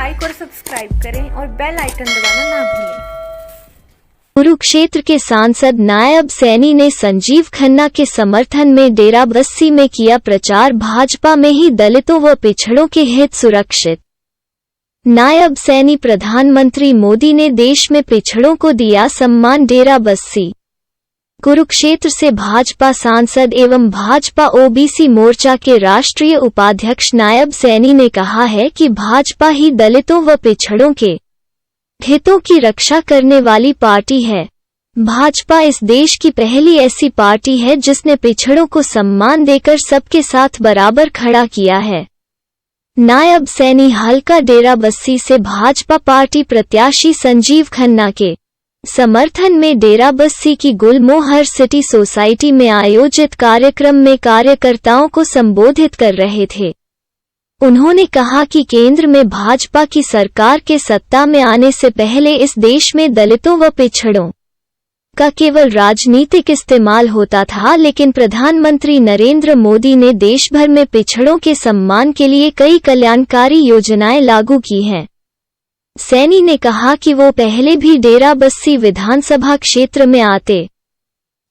Like और subscribe करें और बेल आइकन दबाना ना भूलें। कुरुक्षेत्र के सांसद नायब सैनी ने संजीव खन्ना के समर्थन में डेराबस्सी में किया प्रचार। भाजपा में ही दलितों व पिछड़ों के हित सुरक्षित। नायब सैनी प्रधानमंत्री मोदी ने देश में पिछड़ों को दिया सम्मान। डेराबस्सी कुरुक्षेत्र से भाजपा सांसद एवं भाजपा ओबीसी मोर्चा के राष्ट्रीय उपाध्यक्ष नायब सैनी ने कहा है कि भाजपा ही दलितों व पिछड़ों के हितों की रक्षा करने वाली पार्टी है। भाजपा इस देश की पहली ऐसी पार्टी है जिसने पिछड़ों को सम्मान देकर सबके साथ बराबर खड़ा किया है। नायब सैनी हल्का डेराबस्सी से भाजपा पार्टी प्रत्याशी संजीव खन्ना के समर्थन में डेराबस्सी की गुलमोहर सिटी सोसाइटी में आयोजित कार्यक्रम में कार्यकर्ताओं को संबोधित कर रहे थे। उन्होंने कहा कि केंद्र में भाजपा की सरकार के सत्ता में आने से पहले इस देश में दलितों व पिछड़ों का केवल राजनीतिक इस्तेमाल होता था, लेकिन प्रधानमंत्री नरेंद्र मोदी ने देश भर में पिछड़ों के सम्मान के लिए कई कल्याणकारी योजनाएं लागू की हैं। सैनी ने कहा कि वो पहले भी डेराबस्सी विधानसभा क्षेत्र में आते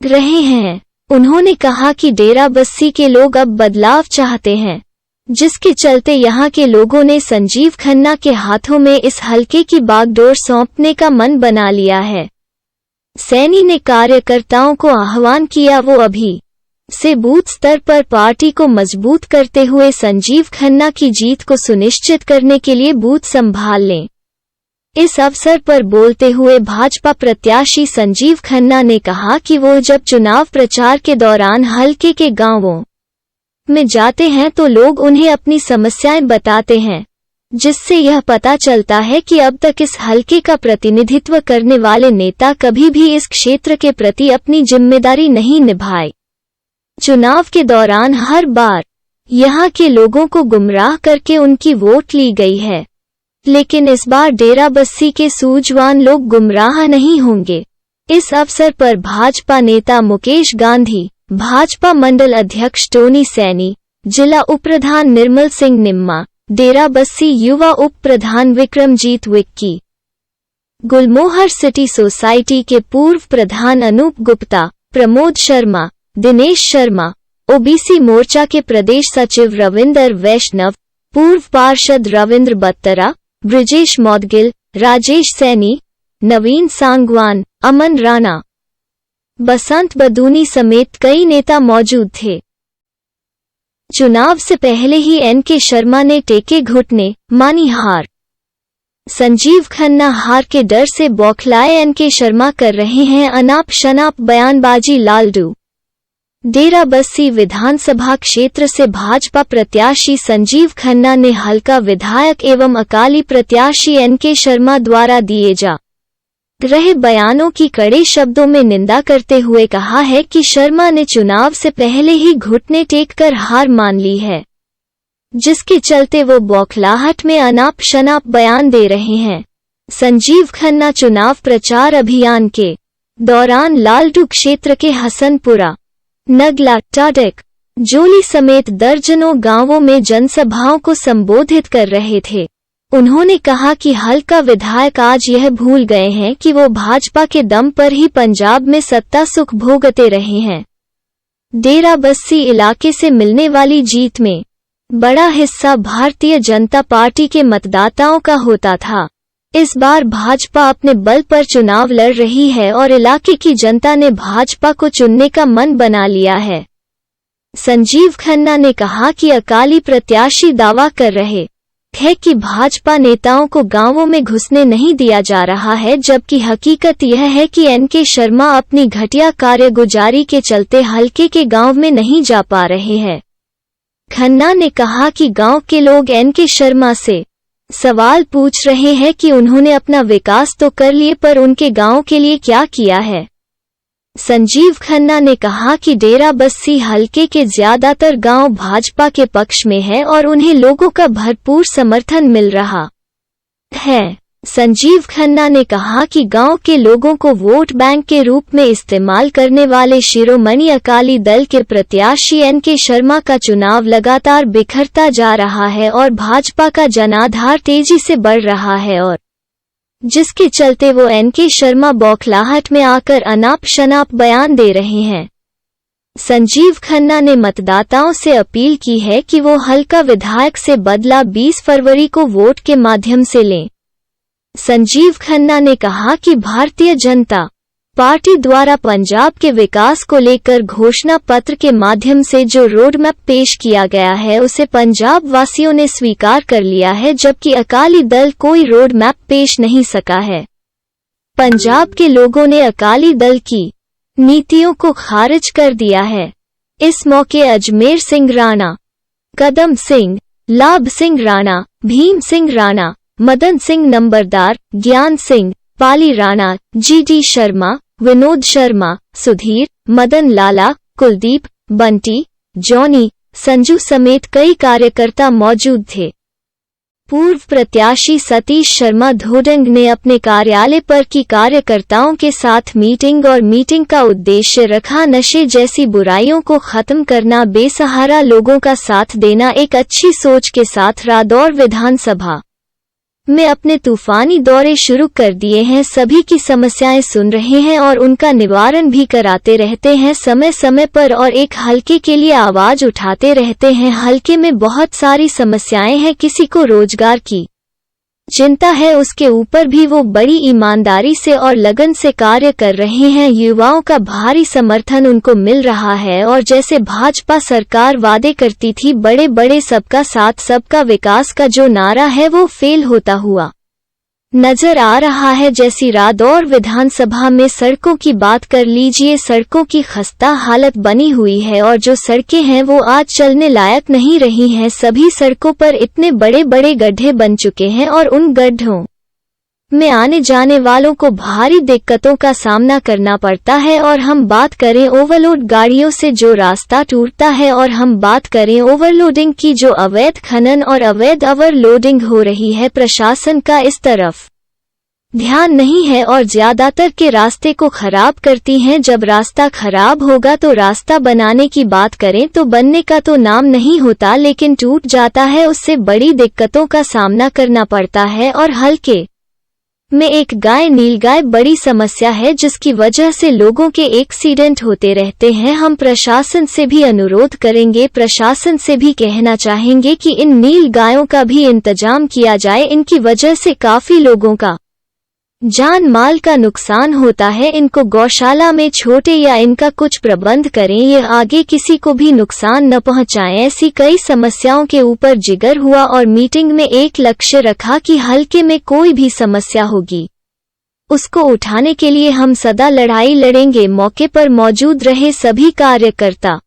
रहे हैं। उन्होंने कहा कि डेराबस्सी के लोग अब बदलाव चाहते हैं, जिसके चलते यहां के लोगों ने संजीव खन्ना के हाथों में इस हलके की बागडोर सौंपने का मन बना लिया है। सैनी ने कार्यकर्ताओं को आह्वान किया वो अभी से बूथ स्तर पर पार्टी को मजबूत करते हुए संजीव खन्ना की जीत को सुनिश्चित करने के लिए बूथ संभाल लें। इस अवसर पर बोलते हुए भाजपा प्रत्याशी संजीव खन्ना ने कहा कि वो जब चुनाव प्रचार के दौरान हलके के गांवों में जाते हैं तो लोग उन्हें अपनी समस्याएं बताते हैं, जिससे यह पता चलता है कि अब तक इस हलके का प्रतिनिधित्व करने वाले नेता कभी भी इस क्षेत्र के प्रति अपनी जिम्मेदारी नहीं निभाए। चुनाव के दौरान हर बार यहां के लोगों को गुमराह करके उनकी वोट ली गई है, लेकिन इस बार डेराबस्सी के सूझवान लोग गुमराह नहीं होंगे। इस अवसर पर भाजपा नेता मुकेश गांधी, भाजपा मंडल अध्यक्ष टोनी सैनी, जिला उपप्रधान निर्मल सिंह निम्मा, डेराबस्सी युवा उप प्रधान विक्रमजीत विक्की, गुलमोहर सिटी सोसाइटी के पूर्व प्रधान अनूप गुप्ता, प्रमोद शर्मा, दिनेश शर्मा, ओबीसी मोर्चा के प्रदेश सचिव रविंदर वैष्णव, पूर्व पार्षद रविंद्र बत्तरा, ब्रिजेश मौदगिल, राजेश सैनी, नवीन सांगवान, अमन राणा, बसंत बदूनी समेत कई नेता मौजूद थे। चुनाव से पहले ही एनके शर्मा ने टेके घुटने, मानी हार। संजीव खन्ना हार के डर से बौखलाए एनके शर्मा कर रहे हैं अनाप शनाप बयानबाजी। लालडू डेराबस्सी विधानसभा क्षेत्र से भाजपा प्रत्याशी संजीव खन्ना ने हल्का विधायक एवं अकाली प्रत्याशी एनके शर्मा द्वारा दिए जा रहे बयानों की कड़े शब्दों में निंदा करते हुए कहा है कि शर्मा ने चुनाव से पहले ही घुटने टेककर हार मान ली है, जिसके चलते वो बौखलाहट में अनाप शनाप बयान दे रहे हैं। संजीव खन्ना चुनाव प्रचार अभियान के दौरान लालडू क्षेत्र के हसनपुरा, नगला, टाडक, जोली समेत दर्जनों गांवों में जनसभाओं को संबोधित कर रहे थे। उन्होंने कहा कि हल्का विधायक आज यह भूल गए हैं कि वो भाजपा के दम पर ही पंजाब में सत्ता सुख भोगते रहे हैं। डेराबस्सी इलाके से मिलने वाली जीत में बड़ा हिस्सा भारतीय जनता पार्टी के मतदाताओं का होता था। इस बार भाजपा अपने बल पर चुनाव लड़ रही है और इलाके की जनता ने भाजपा को चुनने का मन बना लिया है। संजीव खन्ना ने कहा कि अकाली प्रत्याशी दावा कर रहे है कि भाजपा नेताओं को गांवों में घुसने नहीं दिया जा रहा है, जबकि हकीकत यह है कि एनके शर्मा अपनी घटिया कार्यगुजारी के चलते हलके के गांव में नहीं जा पा रहे हैं। खन्ना ने कहा कि गांव के लोग एनके शर्मा से सवाल पूछ रहे हैं कि उन्होंने अपना विकास तो कर लिए पर उनके गांव के लिए क्या किया है। संजीव खन्ना ने कहा कि डेराबस्सी हलके के ज्यादातर गांव भाजपा के पक्ष में है और उन्हें लोगों का भरपूर समर्थन मिल रहा है। संजीव खन्ना ने कहा कि गांव के लोगों को वोट बैंक के रूप में इस्तेमाल करने वाले शिरोमणि अकाली दल के प्रत्याशी एनके शर्मा का चुनाव लगातार बिखरता जा रहा है और भाजपा का जनाधार तेजी से बढ़ रहा है और जिसके चलते वो एनके शर्मा बौखलाहट में आकर अनाप शनाप बयान दे रहे हैं। संजीव खन्ना ने मतदाताओं से अपील की है कि वो हल्का विधायक से बदला 20 फरवरी को वोट के माध्यम से लें। संजीव खन्ना ने कहा कि भारतीय जनता पार्टी द्वारा पंजाब के विकास को लेकर घोषणा पत्र के माध्यम से जो रोड मैप पेश किया गया है उसे पंजाब वासियों ने स्वीकार कर लिया है, जबकि अकाली दल कोई रोड मैप पेश नहीं सका है। पंजाब के लोगों ने अकाली दल की नीतियों को खारिज कर दिया है। इस मौके अजमेर सिंह राणा, कदम सिंह, लाभ सिंह राणा, भीम सिंह राणा, मदन सिंह नंबरदार, ज्ञान सिंह, पाली राणा, जीडी शर्मा, विनोद शर्मा, सुधीर, मदन लाला, कुलदीप, बंटी, जॉनी, संजू समेत कई कार्यकर्ता मौजूद थे। पूर्व प्रत्याशी सतीश शर्मा धोडंग ने अपने कार्यालय पर की कार्यकर्ताओं के साथ मीटिंग और मीटिंग का उद्देश्य रखा नशे जैसी बुराइयों को खत्म करना, बेसहारा लोगों का साथ देना। एक अच्छी सोच के साथ रादौर विधानसभा में अपने तूफानी दौरे शुरू कर दिए हैं। सभी की समस्याएं सुन रहे हैं और उनका निवारण भी कराते रहते हैं समय समय पर और एक हल्के के लिए आवाज उठाते रहते हैं। हल्के में बहुत सारी समस्याएं हैं, किसी को रोजगार की चिंता है, उसके ऊपर भी वो बड़ी ईमानदारी से और लगन से कार्य कर रहे हैं। युवाओं का भारी समर्थन उनको मिल रहा है और जैसे भाजपा सरकार वादे करती थी बड़े बड़े सबका साथ सबका विकास का जो नारा है वो फेल होता हुआ नजर आ रहा है। जैसी रादौर विधानसभा में सड़कों की बात कर लीजिए, सड़कों की खस्ता हालत बनी हुई है और जो सड़कें हैं वो आज चलने लायक नहीं रही हैं। सभी सड़कों पर इतने बड़े बड़े गड्ढे बन चुके हैं और उन गड्ढों में आने जाने वालों को भारी दिक्कतों का सामना करना पड़ता है। और हम बात करें ओवरलोड गाड़ियों से जो रास्ता टूटता है और हम बात करें ओवरलोडिंग की, जो अवैध खनन और अवैध ओवरलोडिंग हो रही है, प्रशासन का इस तरफ ध्यान नहीं है और ज्यादातर के रास्ते को खराब करती हैं। जब रास्ता खराब होगा तो रास्ता बनाने की बात करें तो बनने का तो नाम नहीं होता, लेकिन टूट जाता है, उससे बड़ी दिक्कतों का सामना करना पड़ता है। और हल्के में एक गाय नीलगाय बड़ी समस्या है जिसकी वजह से लोगों के एक्सीडेंट होते रहते हैं। हम प्रशासन से भी अनुरोध करेंगे, प्रशासन से भी कहना चाहेंगे कि इन नील गायों का भी इंतजाम किया जाए। इनकी वजह से काफी लोगों का जान माल का नुकसान होता है। इनको गौशाला में छोटे या इनका कुछ प्रबंध करें, ये आगे किसी को भी नुकसान न पहुंचाएं। ऐसी कई समस्याओं के ऊपर जिगर हुआ और मीटिंग में एक लक्ष्य रखा कि हल्के में कोई भी समस्या होगी उसको उठाने के लिए हम सदा लड़ाई लड़ेंगे। मौके पर मौजूद रहे सभी कार्यकर्ता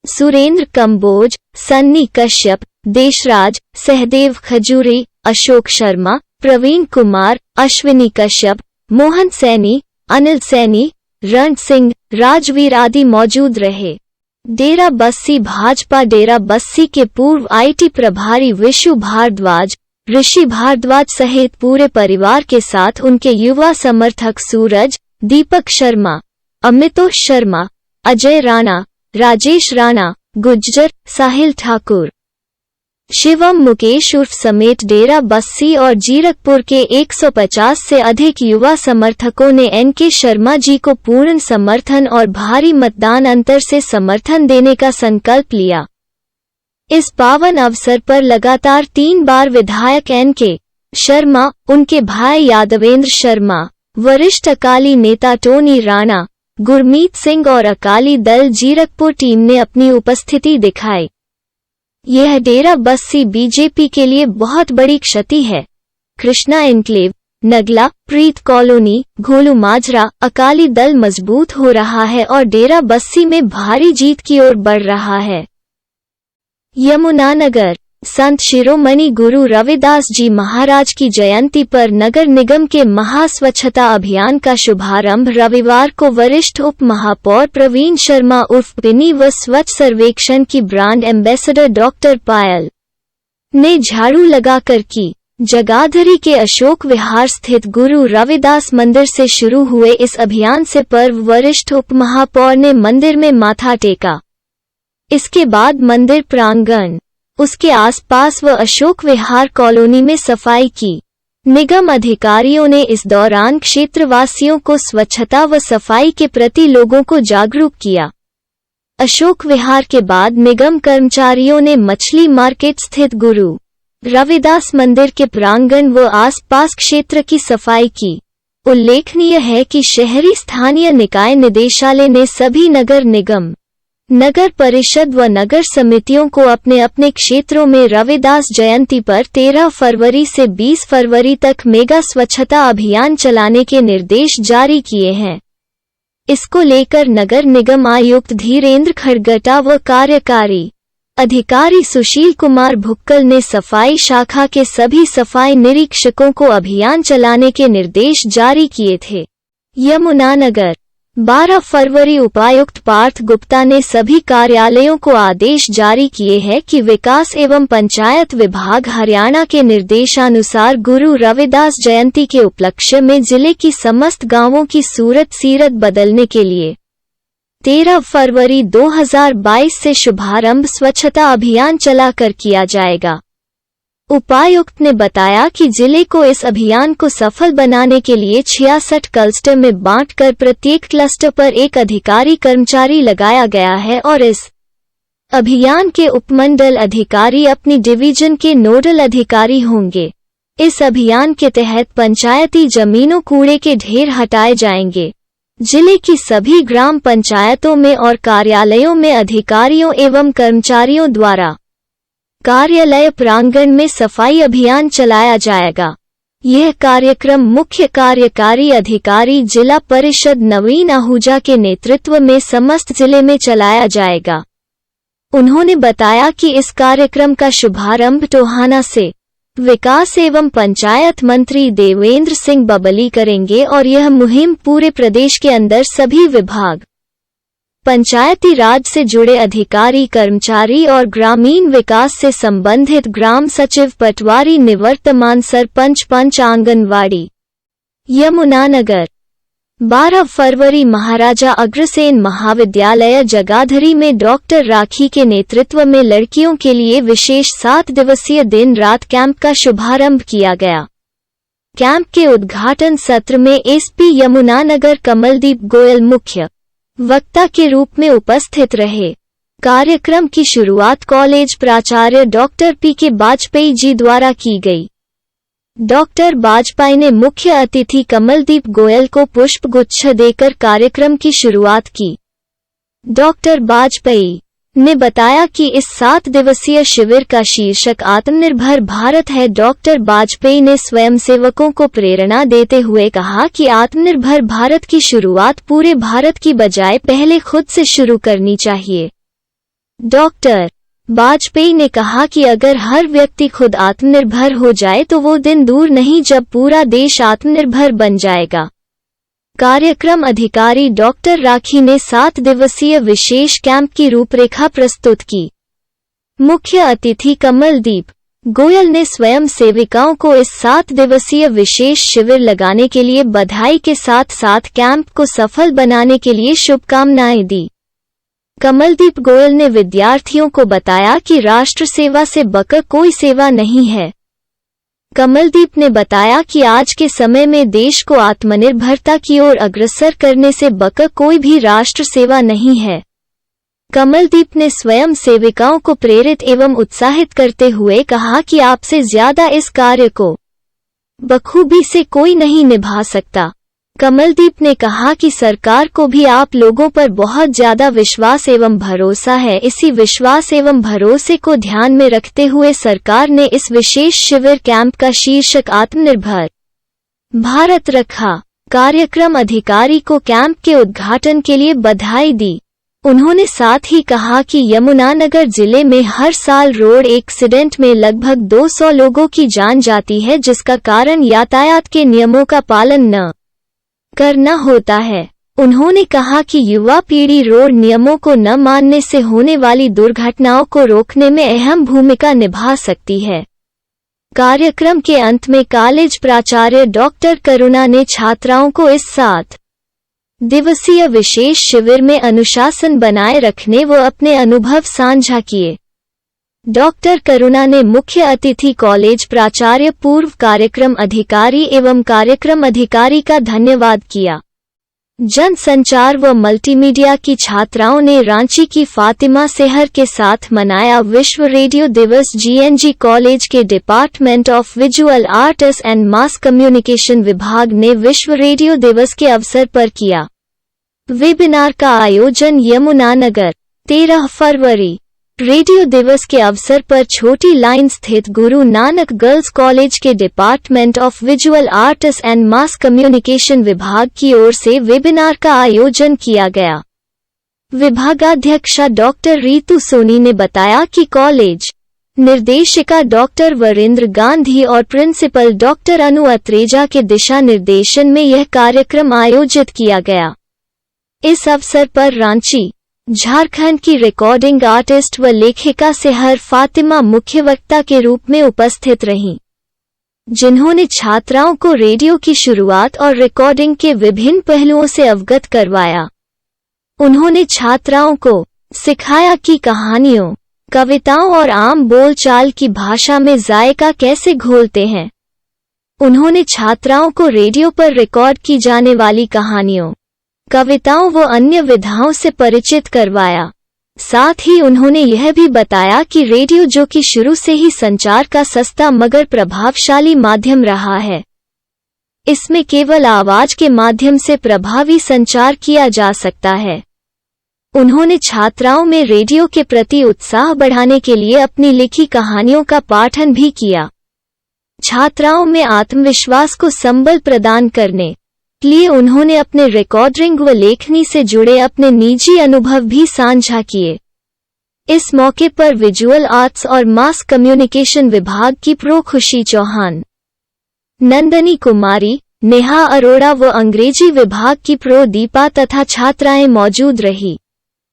सुरेंद्र कंबोज, सन्नी कश्यप, देशराज, सहदेव खजूरी, अशोक शर्मा, प्रवीण कुमार, अश्विनी कश्यप, मोहन सैनी, अनिल सैनी, रण सिंह, राजवीर आदि मौजूद रहे। डेरा बस्सी भाजपा डेरा बस्सी के पूर्व आईटी प्रभारी विशु भारद्वाज, ऋषि भारद्वाज सहित पूरे परिवार के साथ उनके युवा समर्थक सूरज, दीपक शर्मा, अमितोष शर्मा, अजय राणा, राजेश राणा, गुज्जर, साहिल ठाकुर, शिवम मुकेश उर्फ समेत डेरा बस्सी और जीरकपुर के 150 से अधिक युवा समर्थकों ने एनके शर्मा जी को पूर्ण समर्थन और भारी मतदान अंतर से समर्थन देने का संकल्प लिया। इस पावन अवसर पर लगातार 3 बार विधायक एनके शर्मा, उनके भाई यादवेंद्र शर्मा, वरिष्ठ अकाली नेता टोनी राणा, गुरमीत सिंह और अकाली दल जीरकपुर टीम ने अपनी उपस्थिति दिखाई। यह डेरा बस्सी बीजेपी के लिए बहुत बड़ी क्षति है। कृष्णा एन्क्लेव, नगला, प्रीत कॉलोनी, घोलू माजरा, अकाली दल मजबूत हो रहा है और डेरा बस्सी में भारी जीत की ओर बढ़ रहा है। यमुनानगर, संत शिरोमणि गुरु रविदास जी महाराज की जयंती पर नगर निगम के महास्वच्छता अभियान का शुभारंभ रविवार को वरिष्ठ उप महापौर प्रवीण शर्मा उर्फ पिनी व स्वच्छ सर्वेक्षण की ब्रांड एम्बेसडर डॉक्टर पायल ने झाड़ू लगाकर की। जगाधरी के अशोक विहार स्थित गुरु रविदास मंदिर से शुरू हुए इस अभियान से पूर्व वरिष्ठ उप महापौर ने मंदिर में माथा टेका। इसके बाद मंदिर प्रांगण, उसके आसपास व अशोक विहार कॉलोनी में सफाई की। निगम अधिकारियों ने इस दौरान क्षेत्रवासियों को स्वच्छता व सफाई के प्रति लोगों को जागरूक किया। अशोक विहार के बाद निगम कर्मचारियों ने मछली मार्केट स्थित गुरु रविदास मंदिर के प्रांगण व आसपास क्षेत्र की सफाई की। उल्लेखनीय है कि शहरी स्थानीय निकाय निदेशालय ने सभी नगर निगम, नगर परिषद व नगर समितियों को अपने अपने क्षेत्रों में रविदास जयंती पर 13 फरवरी से 20 फरवरी तक मेगा स्वच्छता अभियान चलाने के निर्देश जारी किए हैं। इसको लेकर नगर निगम आयुक्त धीरेन्द्र खड़गटा व कार्यकारी अधिकारी सुशील कुमार भुक्कल ने सफाई शाखा के सभी सफाई निरीक्षकों को अभियान चलाने के निर्देश जारी किए थे। यमुनानगर 12 फरवरी उपायुक्त पार्थ गुप्ता ने सभी कार्यालयों को आदेश जारी किए हैं कि विकास एवं पंचायत विभाग हरियाणा के निर्देशानुसार गुरु रविदास जयंती के उपलक्ष्य में जिले की समस्त गांवों की सूरत सीरत बदलने के लिए 13 फरवरी 2022 से शुभारंभ स्वच्छता अभियान चलाकर किया जाएगा। उपायुक्त ने बताया कि जिले को इस अभियान को सफल बनाने के लिए 66 क्लस्टर में बांटकर प्रत्येक क्लस्टर पर एक अधिकारी कर्मचारी लगाया गया है और इस अभियान के उपमंडल अधिकारी अपनी डिवीजन के नोडल अधिकारी होंगे। इस अभियान के तहत पंचायती जमीनों कूड़े के ढेर हटाए जाएंगे। जिले की सभी ग्राम पंचायतों में और कार्यालयों में अधिकारियों एवं कर्मचारियों द्वारा कार्यालय प्रांगण में सफाई अभियान चलाया जाएगा। यह कार्यक्रम मुख्य कार्यकारी अधिकारी जिला परिषद नवीन आहूजा के नेतृत्व में समस्त जिले में चलाया जाएगा। उन्होंने बताया कि इस कार्यक्रम का शुभारंभ टोहाना से विकास एवं पंचायत मंत्री देवेंद्र सिंह बबली करेंगे और यह मुहिम पूरे प्रदेश के अंदर सभी विभाग, पंचायती राज से जुड़े अधिकारी कर्मचारी और ग्रामीण विकास से संबंधित ग्राम सचिव, पटवारी, निवर्तमान सरपंच, पंच, आंगनवाड़ी। यमुनानगर 12 फरवरी महाराजा अग्रसेन महाविद्यालय जगाधरी में डॉक्टर राखी के नेतृत्व में लड़कियों के लिए विशेष 7 दिवसीय दिन रात कैंप का शुभारंभ किया गया। कैंप के उद्घाटन सत्र में एसपी यमुनानगर कमलदीप गोयल मुख्य वक्ता के रूप में उपस्थित रहे। कार्यक्रम की शुरुआत कॉलेज प्राचार्य डॉक्टर पी.के. वाजपेयी जी द्वारा की गई। डॉक्टर वाजपेयी ने मुख्य अतिथि कमलदीप गोयल को पुष्प गुच्छ देकर कार्यक्रम की शुरुआत की। डॉक्टर वाजपेयी ने बताया कि इस 7 दिवसीय शिविर का शीर्षक आत्मनिर्भर भारत है। डॉक्टर वाजपेयी ने स्वयंसेवकों को प्रेरणा देते हुए कहा कि आत्मनिर्भर भारत की शुरुआत पूरे भारत की बजाय पहले खुद से शुरू करनी चाहिए। डॉक्टर वाजपेयी ने कहा कि अगर हर व्यक्ति खुद आत्मनिर्भर हो जाए तो वो दिन दूर नहीं जब पूरा देश आत्मनिर्भर बन जाएगा। कार्यक्रम अधिकारी डॉक्टर राखी ने 7 दिवसीय विशेष कैंप की रूपरेखा प्रस्तुत की। मुख्य अतिथि कमलदीप गोयल ने स्वयं सेविकाओं को इस 7 दिवसीय विशेष शिविर लगाने के लिए बधाई के साथ साथ कैंप को सफल बनाने के लिए शुभकामनाएं दी। कमलदीप गोयल ने विद्यार्थियों को बताया कि राष्ट्र सेवा से बढ़कर कोई सेवा नहीं है। कमलदीप ने बताया कि आज के समय में देश को आत्मनिर्भरता की ओर अग्रसर करने से बढ़कर कोई भी राष्ट्र सेवा नहीं है। कमलदीप ने स्वयं सेविकाओं को प्रेरित एवं उत्साहित करते हुए कहा कि आपसे ज्यादा इस कार्य को बखूबी से कोई नहीं निभा सकता। कमलदीप ने कहा कि सरकार को भी आप लोगों पर बहुत ज्यादा विश्वास एवं भरोसा है। इसी विश्वास एवं भरोसे को ध्यान में रखते हुए सरकार ने इस विशेष शिविर कैंप का शीर्षक आत्मनिर्भर भारत रखा। कार्यक्रम अधिकारी को कैंप के उद्घाटन के लिए बधाई दी। उन्होंने साथ ही कहा कि यमुनानगर जिले में हर साल रोड एक्सीडेंट में लगभग 200 लोगों की जान जाती है, जिसका कारण यातायात के नियमों का पालन न करना होता है। उन्होंने कहा कि युवा पीढ़ी रोड नियमों को न मानने से होने वाली दुर्घटनाओं को रोकने में अहम भूमिका निभा सकती है। कार्यक्रम के अंत में कॉलेज प्राचार्य डॉक्टर करुणा ने छात्राओं को इस 7 दिवसीय विशेष शिविर में अनुशासन बनाए रखने व अपने अनुभव साझा किए। डॉक्टर करुणा ने मुख्य अतिथि कॉलेज प्राचार्य, पूर्व कार्यक्रम अधिकारी एवं कार्यक्रम अधिकारी का धन्यवाद किया। जन संचार व मल्टीमीडिया की छात्राओं ने रांची की फातिमा सेहर के साथ मनाया विश्व रेडियो दिवस। जीएनजी कॉलेज के department of visual arts and mass communication विभाग ने विश्व रेडियो दिवस के अवसर पर किया। वेबिनार का आयोजन यमुनानगर 13 फरवरी। रेडियो दिवस के अवसर पर छोटी लाइन स्थित गुरु नानक गर्ल्स कॉलेज के department of visual arts and mass communication विभाग की ओर से वेबिनार का आयोजन किया गया। विभागाध्यक्षा डॉक्टर रीतू सोनी ने बताया कि कॉलेज निर्देशिका डॉक्टर वरिंद्र गांधी और प्रिंसिपल डॉक्टर अनु अत्रेजा के दिशा निर्देशन में यह कार्यक्रम आयोजित किया गया। इस अवसर पर रांची झारखंड की रिकॉर्डिंग आर्टिस्ट व लेखिका सेहर फातिमा मुख्य वक्ता के रूप में उपस्थित रहीं, जिन्होंने छात्राओं को रेडियो की शुरुआत और रिकॉर्डिंग के विभिन्न पहलुओं से अवगत करवाया। उन्होंने छात्राओं को सिखाया कि कहानियों, कविताओं और आम बोलचाल की भाषा में जायका कैसे घोलते हैं। उन्होंने छात्राओं को रेडियो पर रिकॉर्ड की जाने वाली कहानियों, कविताओं व अन्य विधाओं से परिचित करवाया। साथ ही उन्होंने यह भी बताया कि रेडियो, जो कि शुरू से ही संचार का सस्ता मगर प्रभावशाली माध्यम रहा है, इसमें केवल आवाज के माध्यम से प्रभावी संचार किया जा सकता है। उन्होंने छात्राओं में रेडियो के प्रति उत्साह बढ़ाने के लिए अपनी लिखी कहानियों का पाठन भी किया। छात्राओं में आत्मविश्वास को संबल प्रदान करने लिए उन्होंने अपने रिकॉर्डिंग व लेखनी से जुड़े अपने निजी अनुभव भी साझा किए। इस मौके पर विजुअल आर्ट्स और मास कम्युनिकेशन विभाग की प्रो खुशी चौहान, नंदनी कुमारी, नेहा अरोड़ा व अंग्रेजी विभाग की प्रो दीपा तथा छात्राएं मौजूद रही।